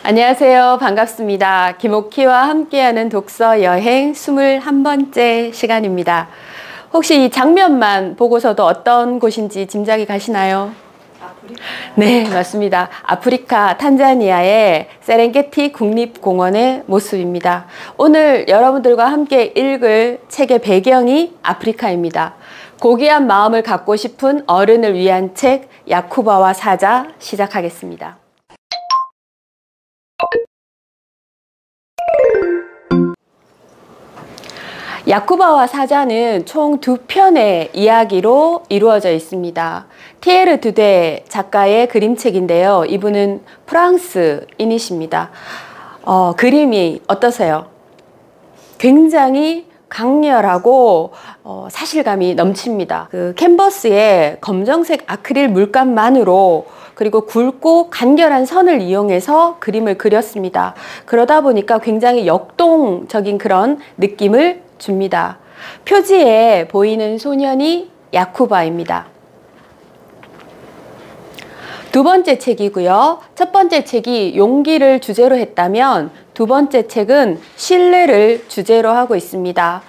안녕하세요. 반갑습니다. 김옥희와 함께하는 독서 여행 21번째 시간입니다. 혹시 이 장면만 보고서도 어떤 곳인지 짐작이 가시나요? 아프리카? 네, 맞습니다. 아프리카 탄자니아의 세렝게티 국립공원의 모습입니다. 오늘 여러분들과 함께 읽을 책의 배경이 아프리카입니다. 고귀한 마음을 갖고 싶은 어른을 위한 책 야쿠바와 사자 시작하겠습니다. 야쿠바와 사자는 총 2편의 이야기로 이루어져 있습니다. 티에르 드데 작가의 그림책인데요. 이분은 프랑스인이십니다. 그림이 어떠세요? 굉장히 강렬하고 사실감이 넘칩니다. 그 캔버스에 검정색 아크릴 물감만으로 그리고 굵고 간결한 선을 이용해서 그림을 그렸습니다. 그러다 보니까 굉장히 역동적인 그런 느낌을 줍니다. 표지에 보이는 소년이 야쿠바입니다. 두 번째 책이고요. 첫 번째 책이 용기를 주제로 했다면 두 번째 책은 신뢰를 주제로 하고 있습니다.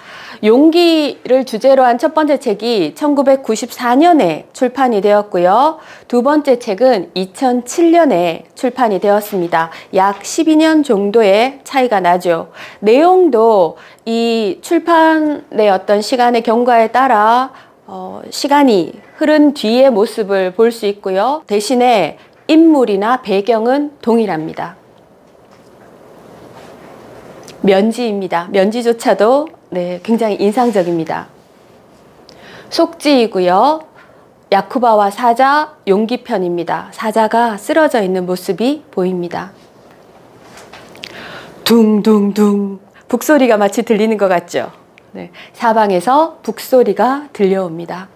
용기를 주제로 한 첫 번째 책이 1994년에 출판이 되었고요. 두 번째 책은 2007년에 출판이 되었습니다. 약 12년 정도의 차이가 나죠. 내용도 이 출판의 어떤 시간의 경과에 따라 시간이 흐른 뒤의 모습을 볼 수 있고요. 대신에 인물이나 배경은 동일합니다. 면지입니다. 면지조차도 굉장히 인상적입니다. 속지이고요. 야쿠바와 사자 용기편입니다. 사자가 쓰러져 있는 모습이 보입니다. 둥둥둥 북소리가 마치 들리는 것 같죠? 네, 사방에서 북소리가 들려옵니다.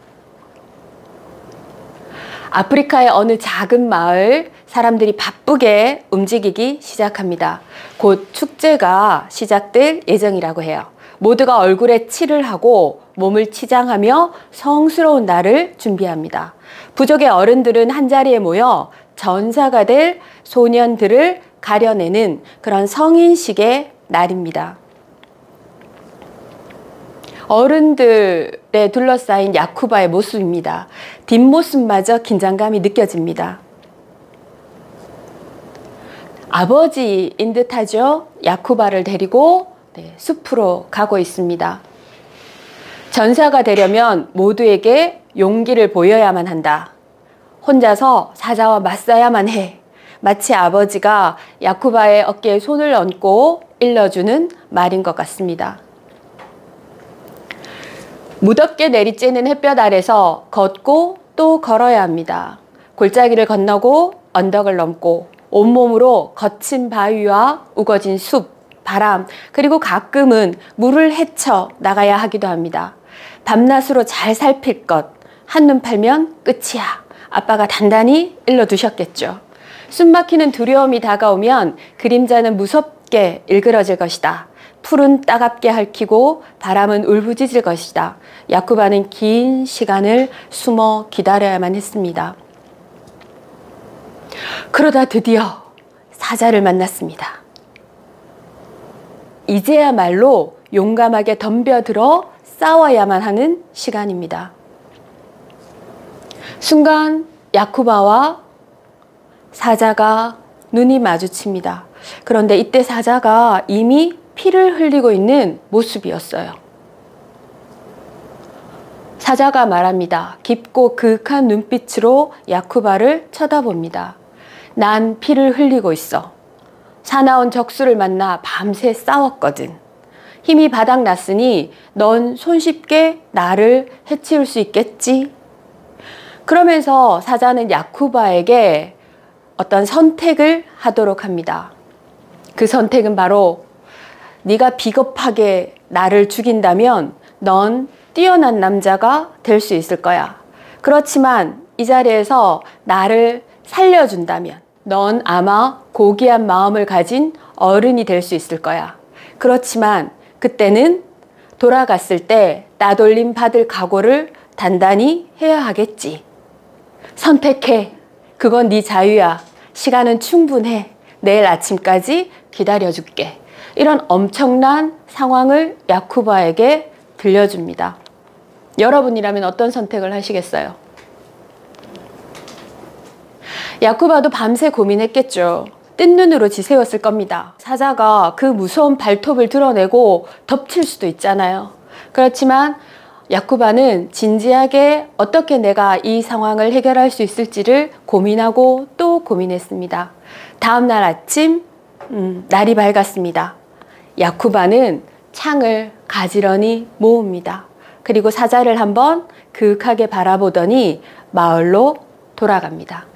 아프리카의 어느 작은 마을, 사람들이 바쁘게 움직이기 시작합니다. 곧 축제가 시작될 예정이라고 해요. 모두가 얼굴에 칠을 하고 몸을 치장하며 성스러운 날을 준비합니다. 부족의 어른들은 한자리에 모여 전사가 될 소년들을 가려내는 그런 성인식의 날입니다. 어른들에 둘러싸인 야쿠바의 모습입니다. 뒷모습마저 긴장감이 느껴집니다. 아버지인 듯하죠. 야쿠바를 데리고 숲으로 가고 있습니다. 전사가 되려면 모두에게 용기를 보여야만 한다. 혼자서 사자와 맞서야만 해. 마치 아버지가 야쿠바의 어깨에 손을 얹고 일러주는 말인 것 같습니다. 무덥게 내리쬐는 햇볕 아래서 걷고 또 걸어야 합니다. 골짜기를 건너고 언덕을 넘고 온몸으로 거친 바위와 우거진 숲, 바람, 그리고 가끔은 물을 헤쳐 나가야 하기도 합니다. 밤낮으로 잘 살필 것, 한눈 팔면 끝이야. 아빠가 단단히 일러두셨겠죠. 숨막히는 두려움이 다가오면 그림자는 무섭게 일그러질 것이다. 풀은 따갑게 핥히고 바람은 울부짖을 것이다. 야쿠바는 긴 시간을 숨어 기다려야만 했습니다. 그러다 드디어 사자를 만났습니다. 이제야말로 용감하게 덤벼들어 싸워야만 하는 시간입니다. 순간 야쿠바와 사자가 눈이 마주칩니다. 그런데 이때 사자가 이미 피를 흘리고 있는 모습이었어요. 사자가 말합니다. 깊고 그윽한 눈빛으로 야쿠바를 쳐다봅니다. 난 피를 흘리고 있어. 사나운 적수를 만나 밤새 싸웠거든. 힘이 바닥났으니 넌 손쉽게 나를 해치울 수 있겠지? 그러면서 사자는 야쿠바에게 어떤 선택을 하도록 합니다. 그 선택은 바로 네가 비겁하게 나를 죽인다면 넌 뛰어난 남자가 될 수 있을 거야. 그렇지만 이 자리에서 나를 살려준다면 넌 아마 고귀한 마음을 가진 어른이 될 수 있을 거야. 그렇지만 그때는 돌아갔을 때 따돌림 받을 각오를 단단히 해야 하겠지. 선택해. 그건 네 자유야. 시간은 충분해. 내일 아침까지 기다려줄게. 이런 엄청난 상황을 야쿠바에게 들려줍니다. 여러분이라면 어떤 선택을 하시겠어요? 야쿠바도 밤새 고민했겠죠. 뜬 눈으로 지새웠을 겁니다. 사자가 그 무서운 발톱을 드러내고 덮칠 수도 있잖아요. 그렇지만 야쿠바는 진지하게 어떻게 내가 이 상황을 해결할 수 있을지를 고민하고 또 고민했습니다. 다음 날 아침 날이 밝았습니다. 야쿠바는 창을 가지런히 모읍니다. 그리고 사자를 한번 그윽하게 바라보더니 마을로 돌아갑니다.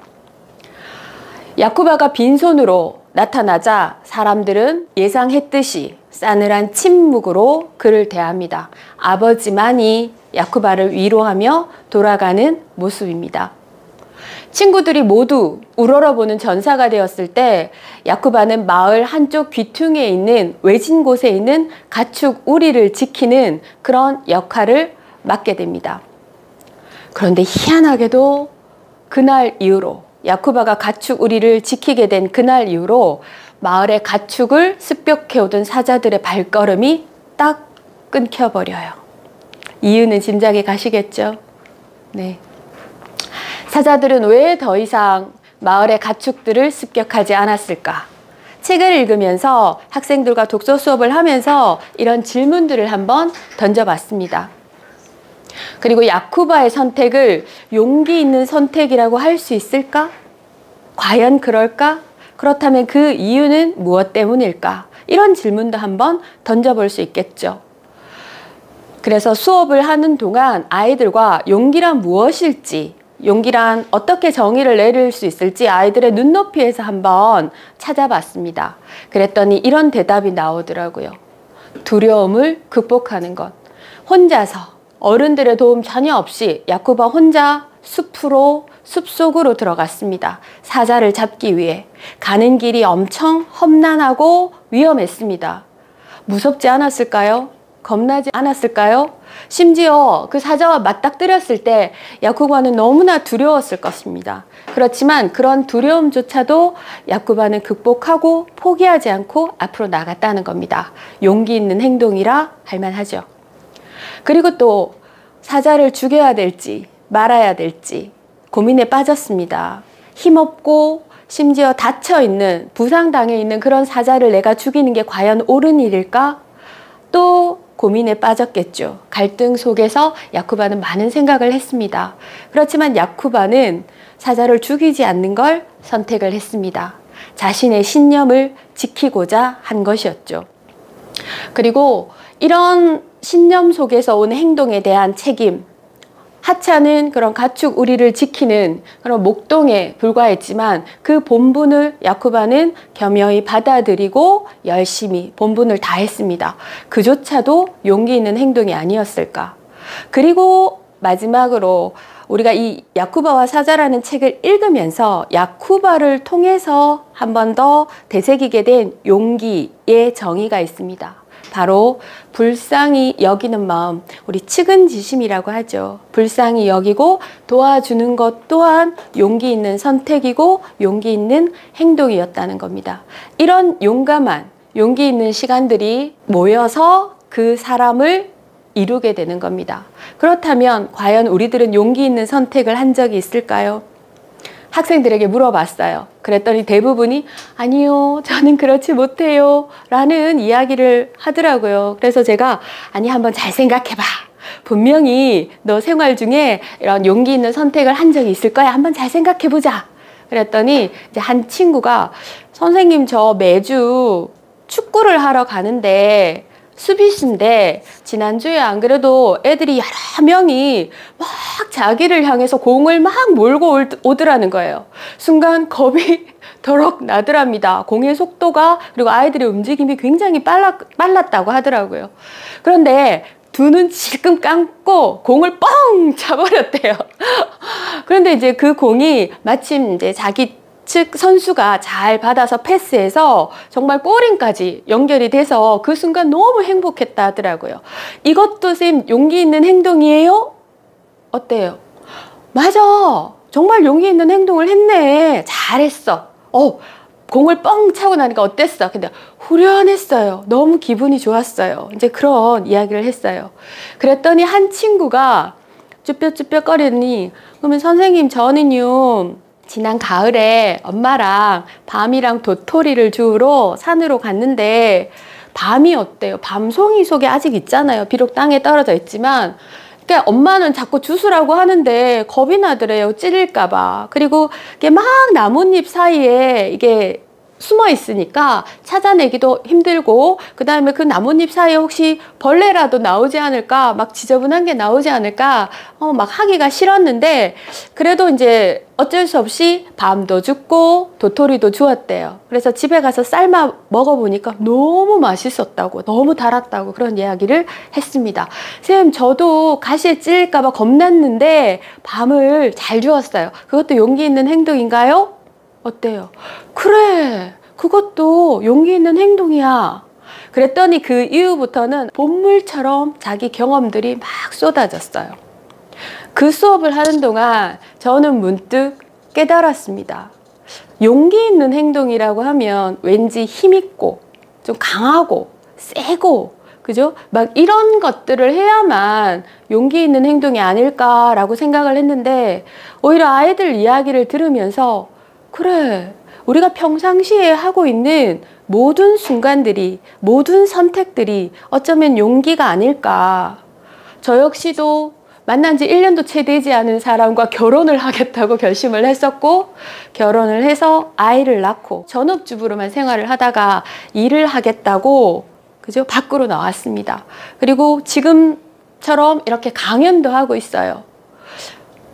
야쿠바가 빈손으로 나타나자 사람들은 예상했듯이 싸늘한 침묵으로 그를 대합니다. 아버지만이 야쿠바를 위로하며 돌아가는 모습입니다. 친구들이 모두 우러러보는 전사가 되었을 때 야쿠바는 마을 한쪽 귀퉁이에 있는 외진 곳에 있는 가축 우리를 지키는 그런 역할을 맡게 됩니다. 그런데 희한하게도 그날 이후로 야쿠바가 가축 우리를 지키게 된 그날 이후로 마을의 가축을 습격해오던 사자들의 발걸음이 딱 끊겨버려요. 이유는 짐작이 가시겠죠? 네. 사자들은 왜 더 이상 마을의 가축들을 습격하지 않았을까? 책을 읽으면서 학생들과 독서 수업을 하면서 이런 질문들을 한번 던져봤습니다. 그리고 야쿠바의 선택을 용기 있는 선택이라고 할 수 있을까? 과연 그럴까? 그렇다면 그 이유는 무엇 때문일까? 이런 질문도 한번 던져볼 수 있겠죠. 그래서 수업을 하는 동안 아이들과 용기란 무엇일지, 용기란 어떻게 정의를 내릴 수 있을지 아이들의 눈높이에서 한번 찾아봤습니다. 그랬더니 이런 대답이 나오더라고요. 두려움을 극복하는 것. 혼자서 어른들의 도움 전혀 없이 야쿠바 혼자 숲속으로 들어갔습니다. 사자를 잡기 위해. 가는 길이 엄청 험난하고 위험했습니다. 무섭지 않았을까요? 겁나지 않았을까요? 심지어 그 사자와 맞닥뜨렸을 때 야쿠바는 너무나 두려웠을 것입니다. 그렇지만 그런 두려움조차도 야쿠바는 극복하고 포기하지 않고 앞으로 나갔다는 겁니다. 용기 있는 행동이라 할 만하죠. 그리고 또 사자를 죽여야 될지 말아야 될지 고민에 빠졌습니다. 힘없고 심지어 다쳐있는, 부상당해 있는 그런 사자를 내가 죽이는 게 과연 옳은 일일까? 또 고민에 빠졌겠죠. 갈등 속에서 야쿠바는 많은 생각을 했습니다. 그렇지만 야쿠바는 사자를 죽이지 않는 걸 선택을 했습니다. 자신의 신념을 지키고자 한 것이었죠. 그리고 이런 신념 속에서 온 행동에 대한 책임, 하찮은 그런 가축 우리를 지키는 그런 목동에 불과했지만 그 본분을 야쿠바는 겸허히 받아들이고 열심히 본분을 다했습니다. 그조차도 용기 있는 행동이 아니었을까. 그리고 마지막으로 우리가 이 야쿠바와 사자라는 책을 읽으면서 야쿠바를 통해서 한 번 더 되새기게 된 용기의 정의가 있습니다. 바로 불쌍히 여기는 마음, 우리 측은지심이라고 하죠. 불쌍히 여기고 도와주는 것 또한 용기 있는 선택이고 용기 있는 행동이었다는 겁니다. 이런 용감한 용기 있는 시간들이 모여서 그 사람을 이루게 되는 겁니다. 그렇다면 과연 우리들은 용기 있는 선택을 한 적이 있을까요? 학생들에게 물어봤어요. 그랬더니 대부분이 아니요, 저는 그렇지 못해요 라는 이야기를 하더라고요. 그래서 제가 아니 한번 잘 생각해봐. 분명히 너 생활 중에 이런 용기 있는 선택을 한 적이 있을 거야. 한번 잘 생각해보자. 그랬더니 이제 한 친구가 선생님 저 매주 축구를 하러 가는데 수비수인데 지난주에 안 그래도 애들이 여러 명이 막 자기를 향해서 공을 막 몰고 오더라는 거예요. 순간 겁이 더럭 나더랍니다. 공의 속도가 그리고 아이들의 움직임이 굉장히 빨랐다고 하더라고요. 그런데 두 눈 질끔 감고 공을 뻥 차버렸대요. 그런데 이제 그 공이 마침 이제 자기 측 선수가 잘 받아서 패스해서 정말 골인까지 연결이 돼서 그 순간 너무 행복했다 하더라고요. 이것도 선생님 용기 있는 행동이에요? 어때요? 맞아. 정말 용기 있는 행동을 했네. 잘했어. 공을 뻥 차고 나니까 어땠어? 근데 후련했어요. 너무 기분이 좋았어요. 이제 그런 이야기를 했어요. 그랬더니 한 친구가 쭈뼛쭈뼛거리니, 그러면 선생님 저는요 지난 가을에 엄마랑 밤이랑 도토리를 주우러 산으로 갔는데 밤이 어때요? 밤송이 속에 아직 있잖아요. 비록 땅에 떨어져 있지만. 그러니까 엄마는 자꾸 주스라고 하는데 겁이 나더래요. 찔릴까봐. 그리고 이게 막 나뭇잎 사이에 이게 숨어 있으니까 찾아내기도 힘들고, 그 다음에 그 나뭇잎 사이에 혹시 벌레라도 나오지 않을까, 막 지저분한 게 나오지 않을까, 막 하기가 싫었는데, 그래도 이제 어쩔 수 없이 밤도 줍고 도토리도 주었대요. 그래서 집에 가서 삶아 먹어보니까 너무 맛있었다고, 너무 달았다고 그런 이야기를 했습니다. 선생님, 저도 가시에 찔릴까봐 겁났는데 밤을 잘 주었어요. 그것도 용기 있는 행동인가요? 어때요? 그래, 그것도 용기 있는 행동이야. 그랬더니 그 이후부터는 본물처럼 자기 경험들이 막 쏟아졌어요. 그 수업을 하는 동안 저는 문득 깨달았습니다. 용기 있는 행동이라고 하면 왠지 힘있고 좀 강하고 세고, 그죠? 막 이런 것들을 해야만 용기 있는 행동이 아닐까라고 생각을 했는데, 오히려 아이들 이야기를 들으면서 그래, 우리가 평상시에 하고 있는 모든 순간들이, 모든 선택들이 어쩌면 용기가 아닐까. 저 역시도 만난 지 1년도 채 되지 않은 사람과 결혼을 하겠다고 결심을 했었고, 결혼을 해서 아이를 낳고 전업주부로만 생활을 하다가 일을 하겠다고, 그죠? 밖으로 나왔습니다. 그리고 지금처럼 이렇게 강연도 하고 있어요.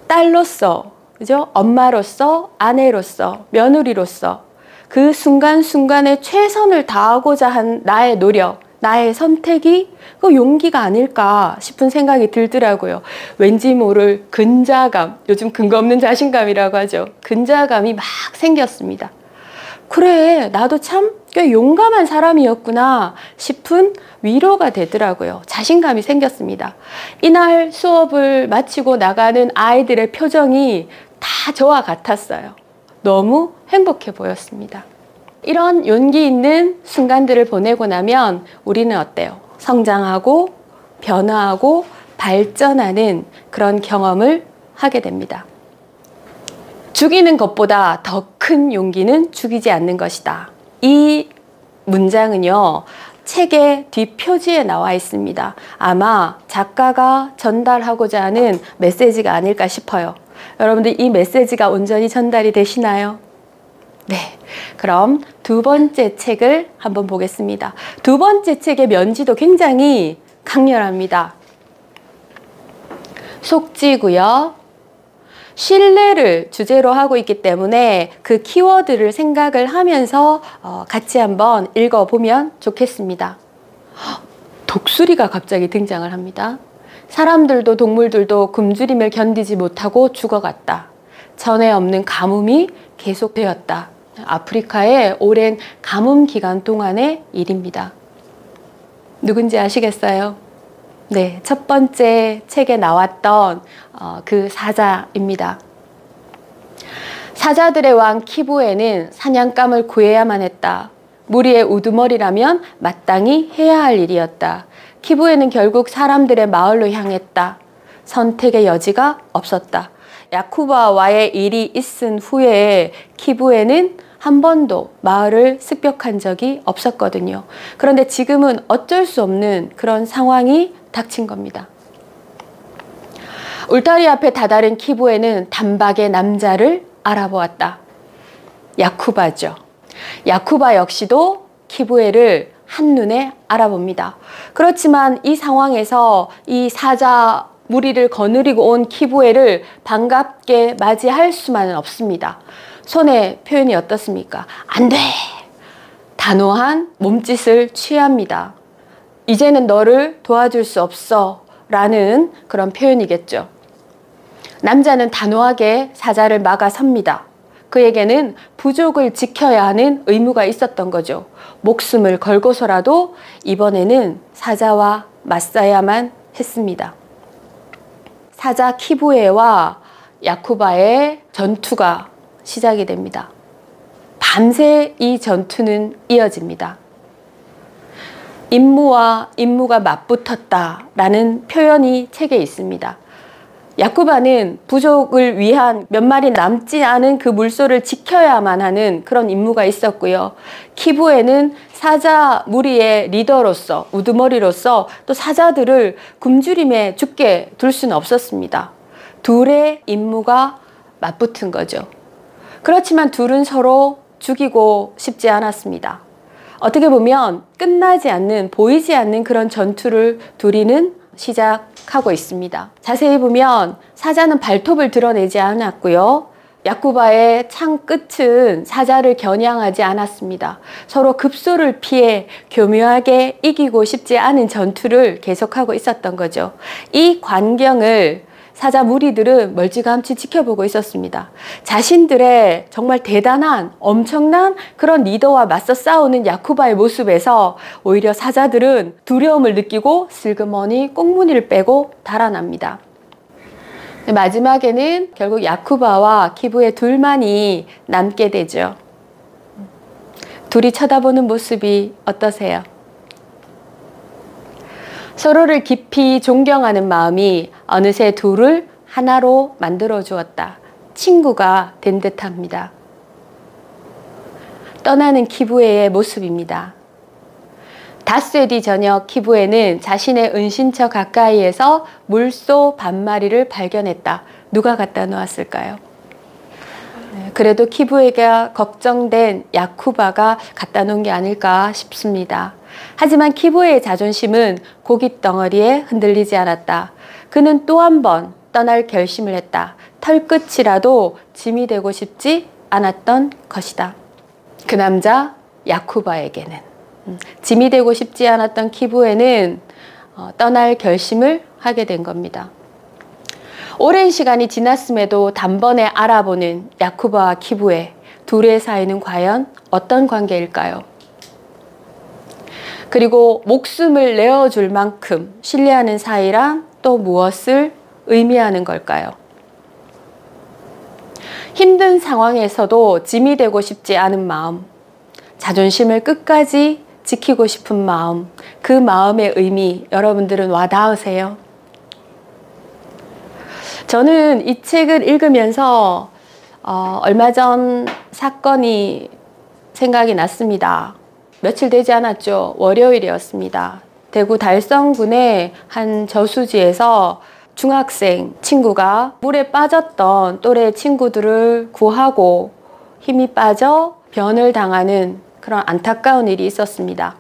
딸로서, 그죠? 엄마로서, 아내로서, 며느리로서 그 순간순간에 최선을 다하고자 한 나의 노력, 나의 선택이 그 용기가 아닐까 싶은 생각이 들더라고요. 왠지 모를 근자감, 요즘 근거 없는 자신감이라고 하죠. 근자감이 막 생겼습니다. 그래, 나도 참 꽤 용감한 사람이었구나 싶은 위로가 되더라고요. 자신감이 생겼습니다. 이날 수업을 마치고 나가는 아이들의 표정이 다 저와 같았어요. 너무 행복해 보였습니다. 이런 용기 있는 순간들을 보내고 나면 우리는 어때요? 성장하고 변화하고 발전하는 그런 경험을 하게 됩니다. 죽이는 것보다 더 큰 용기는 죽이지 않는 것이다. 이 문장은요, 책의 뒷표지에 나와 있습니다. 아마 작가가 전달하고자 하는 메시지가 아닐까 싶어요. 여러분들 이 메시지가 온전히 전달이 되시나요? 네, 그럼 두 번째 책을 한번 보겠습니다. 두 번째 책의 면지도 굉장히 강렬합니다. 속지고요. 신뢰를 주제로 하고 있기 때문에 그 키워드를 생각을 하면서 같이 한번 읽어보면 좋겠습니다. 독수리가 갑자기 등장을 합니다. 사람들도 동물들도 굶주림을 견디지 못하고 죽어갔다. 전에 없는 가뭄이 계속되었다. 아프리카의 오랜 가뭄 기간 동안의 일입니다. 누군지 아시겠어요? 네, 첫 번째 책에 나왔던 그 사자입니다. 사자들의 왕 키부에는 사냥감을 구해야만 했다. 무리의 우두머리라면 마땅히 해야 할 일이었다. 키부에는 결국 사람들의 마을로 향했다. 선택의 여지가 없었다. 야쿠바와의 일이 있은 후에 키부에는 한 번도 마을을 습격한 적이 없었거든요. 그런데 지금은 어쩔 수 없는 그런 상황이 닥친 겁니다. 울타리 앞에 다다른 키부에는 단박에 남자를 알아보았다. 야쿠바죠. 야쿠바 역시도 키부에를 한눈에 알아봅니다. 그렇지만 이 상황에서 이 사자 무리를 거느리고 온 키부에를 반갑게 맞이할 수만은 없습니다. 손의 표현이 어떻습니까? 안 돼! 단호한 몸짓을 취합니다. 이제는 너를 도와줄 수 없어 라는 그런 표현이겠죠. 남자는 단호하게 사자를 막아섭니다. 그에게는 부족을 지켜야 하는 의무가 있었던 거죠. 목숨을 걸고서라도 이번에는 사자와 맞서야만 했습니다. 사자 키부에와 야쿠바의 전투가 시작이 됩니다. 밤새 이 전투는 이어집니다. 임무와 임무가 맞붙었다라는 표현이 책에 있습니다. 야쿠바는 부족을 위한 몇 마리 남지 않은 그 물소를 지켜야만 하는 그런 임무가 있었고요. 키부에는 사자 무리의 리더로서, 우두머리로서 또 사자들을 굶주림에 죽게 둘 수는 없었습니다. 둘의 임무가 맞붙은 거죠. 그렇지만 둘은 서로 죽이고 싶지 않았습니다. 어떻게 보면 끝나지 않는, 보이지 않는 그런 전투를 둘이는 시작하고 있습니다. 자세히 보면 사자는 발톱을 드러내지 않았고요. 야쿠바의 창 끝은 사자를 겨냥하지 않았습니다. 서로 급소를 피해 교묘하게 이기고 싶지 않은 전투를 계속하고 있었던 거죠. 이 광경을 사자 무리들은 멀찌감치 지켜보고 있었습니다. 자신들의 정말 대단한 엄청난 그런 리더와 맞서 싸우는 야쿠바의 모습에서 오히려 사자들은 두려움을 느끼고 슬그머니 꽁무니를 빼고 달아납니다. 마지막에는 결국 야쿠바와 키부의 둘만이 남게 되죠. 둘이 쳐다보는 모습이 어떠세요? 서로를 깊이 존경하는 마음이 어느새 둘을 하나로 만들어 주었다. 친구가 된 듯합니다. 떠나는 키부에의 모습입니다. 닷새 뒤 저녁 키부에는 자신의 은신처 가까이에서 물소 반마리를 발견했다. 누가 갖다 놓았을까요? 그래도 키부에가 걱정된 야쿠바가 갖다 놓은 게 아닐까 싶습니다. 하지만 키부의 자존심은 고깃덩어리에 흔들리지 않았다. 그는 또 한 번 떠날 결심을 했다. 털끝이라도 짐이 되고 싶지 않았던 것이다. 그 남자 야쿠바에게는 짐이 되고 싶지 않았던 키부에는 떠날 결심을 하게 된 겁니다. 오랜 시간이 지났음에도 단번에 알아보는 야쿠바와 키부에, 둘의 사이는 과연 어떤 관계일까요? 그리고 목숨을 내어줄 만큼 신뢰하는 사이란 또 무엇을 의미하는 걸까요? 힘든 상황에서도 짐이 되고 싶지 않은 마음, 자존심을 끝까지 지키고 싶은 마음, 그 마음의 의미 여러분들은 와닿으세요? 저는 이 책을 읽으면서 얼마 전 사건이 생각이 났습니다. 며칠 되지 않았죠. 월요일이었습니다. 대구 달성군의 한 저수지에서 중학생 친구가 물에 빠졌던 또래 친구들을 구하고 힘이 빠져 변을 당하는 그런 안타까운 일이 있었습니다.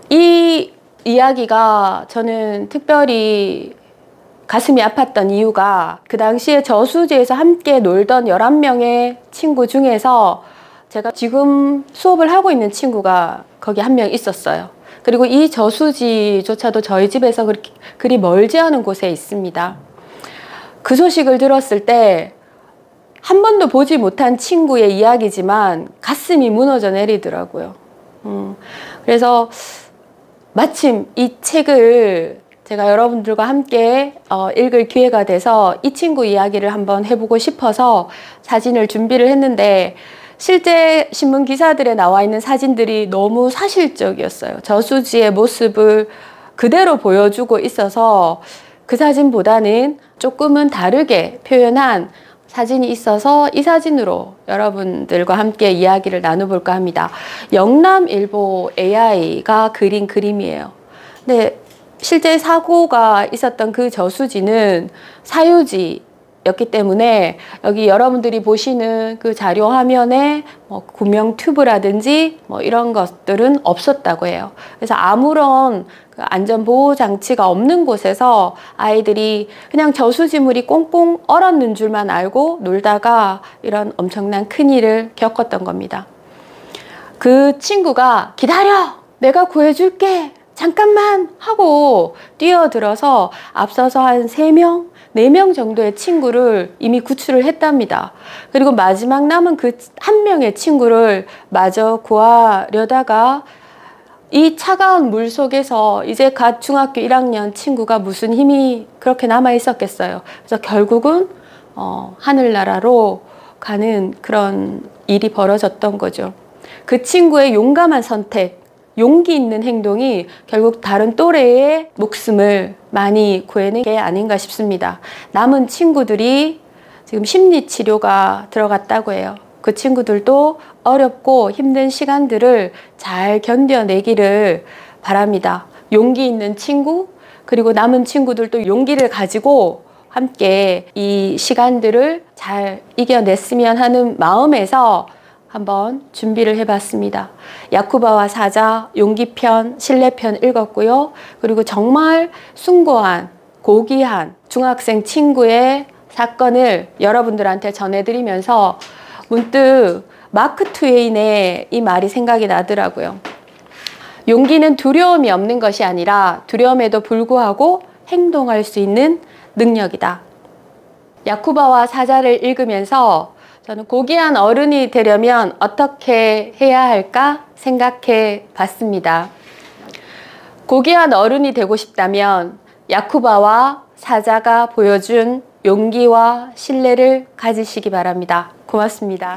이 이야기가 저는 특별히 가슴이 아팠던 이유가 그 당시에 저수지에서 함께 놀던 11명의 친구 중에서 제가 지금 수업을 하고 있는 친구가 거기 한 명 있었어요. 그리고 이 저수지조차도 저희 집에서 그리 멀지 않은 곳에 있습니다. 그 소식을 들었을 때 한 번도 보지 못한 친구의 이야기지만 가슴이 무너져 내리더라고요. 그래서 마침 이 책을 제가 여러분들과 함께 읽을 기회가 돼서 이 친구 이야기를 한번 해보고 싶어서 사진을 준비를 했는데 실제 신문 기사들에 나와 있는 사진들이 너무 사실적이었어요. 저수지의 모습을 그대로 보여주고 있어서 그 사진보다는 조금은 다르게 표현한 사진이 있어서 이 사진으로 여러분들과 함께 이야기를 나눠볼까 합니다. 영남일보 AI가 그린 그림이에요. 근데 실제 사고가 있었던 그 저수지는 사유지였기 때문에 여기 여러분들이 보시는 그 자료 화면에 구명 튜브라든지 이런 것들은 없었다고 해요. 그래서 아무런 그 안전보호 장치가 없는 곳에서 아이들이 그냥 저수지물이 꽁꽁 얼었는 줄만 알고 놀다가 이런 엄청난 큰일을 겪었던 겁니다. 그 친구가 기다려! 내가 구해줄게! 잠깐만! 하고 뛰어들어서 앞서서 한 3명, 4명 정도의 친구를 이미 구출을 했답니다. 그리고 마지막 남은 그 한 명의 친구를 마저 구하려다가 이 차가운 물 속에서 이제 갓 중학교 1학년 친구가 무슨 힘이 그렇게 남아 있었겠어요. 그래서 결국은 하늘나라로 가는 그런 일이 벌어졌던 거죠. 그 친구의 용감한 선택, 용기 있는 행동이 결국 다른 또래의 목숨을 많이 구해낸 게 아닌가 싶습니다. 남은 친구들이 지금 심리치료가 들어갔다고 해요. 그 친구들도 어렵고 힘든 시간들을 잘 견뎌내기를 바랍니다. 용기 있는 친구, 그리고 남은 친구들도 용기를 가지고 함께 이 시간들을 잘 이겨냈으면 하는 마음에서 한번 준비를 해봤습니다. 야쿠바와 사자, 용기편, 신뢰편 읽었고요. 그리고 정말 숭고한, 고귀한 중학생 친구의 사건을 여러분들한테 전해드리면서 문득 마크 트웨인의 이 말이 생각이 나더라고요. 용기는 두려움이 없는 것이 아니라 두려움에도 불구하고 행동할 수 있는 능력이다. 야쿠바와 사자를 읽으면서 저는 고귀한 어른이 되려면 어떻게 해야 할까 생각해 봤습니다. 고귀한 어른이 되고 싶다면 야쿠바와 사자가 보여준 용기와 신뢰를 가지시기 바랍니다. 고맙습니다.